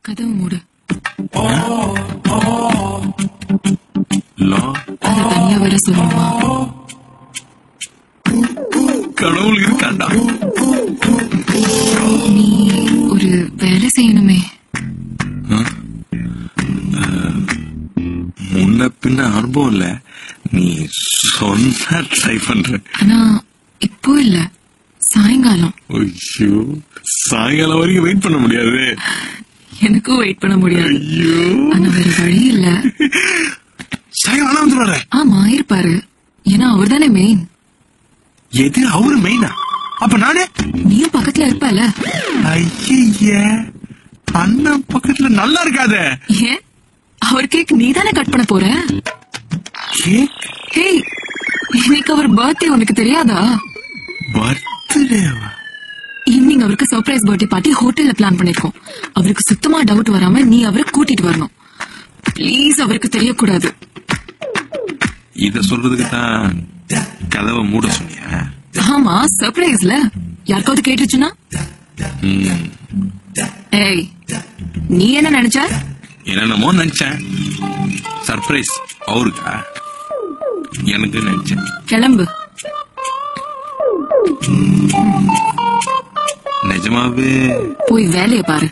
கதவு மூடு. அதை தனியா வர சொல்லுமா? கடவுள் இருக்காண்டா. நீ ஒரு வேலை செய்யணுமே. முன்ன பின்ன அனுபவம் இல்ல, நீ சொன்னா ட்ரை பண்ற. ஆனா இப்போ இல்ல, சாயங்காலம். ஐயோ, சாயங்காலம் வரைக்கும் வெயிட் பண்ண முடியாது. எனக்கும் வெயிட் பண்ண முடியாது. ஐயோ, ஆனா வேற வழி இல்ல. சாயங்காலம் வந்துடுவாரு. ஆமா இருப்பாரு, ஏன்னா அவர் தானே மெயின். எது அவரு மெயினா? அப்ப நானே? நீயும் பக்கத்துல இருப்பல. ஐய, அண்ணன் பக்கத்துல நல்லா இருக்காத. ஏன்? அவர் கேக் நீ தானே கட் பண்ண போற. கேக்? ஹேய், இன்னைக்கு அவர் பர்த்டே, உனக்கு தெரியாதா? பர்த்டேவா? ஈவினிங் அவருக்கு சர்ப்ரைஸ் பர்த்டே பார்ட்டி ஹோட்டல்ல பிளான் பண்ணிருக்கோம். அவருக்கு சுத்தமா டவுட் வராம நீ அவரை கூட்டிட்டு வரணும். ப்ளீஸ், அவருக்கு தெரியக்கூடாது. இத சொல்றதுக்கு தான் கதவை மூட சொன்னியா? ஆமா, சர்ப்ரைஸ்ல யாருக்காவது கேட்டுச்சுன்னா? ஏய், நீ என்ன நினைச்ச? என்னமோ நினைச்சேன். சர்ப்ரைஸ் அவருக்கா? எனக்கு நினைச்சேன். கிளம்பு. நிஜமாவே போய் வேலையை பாரு.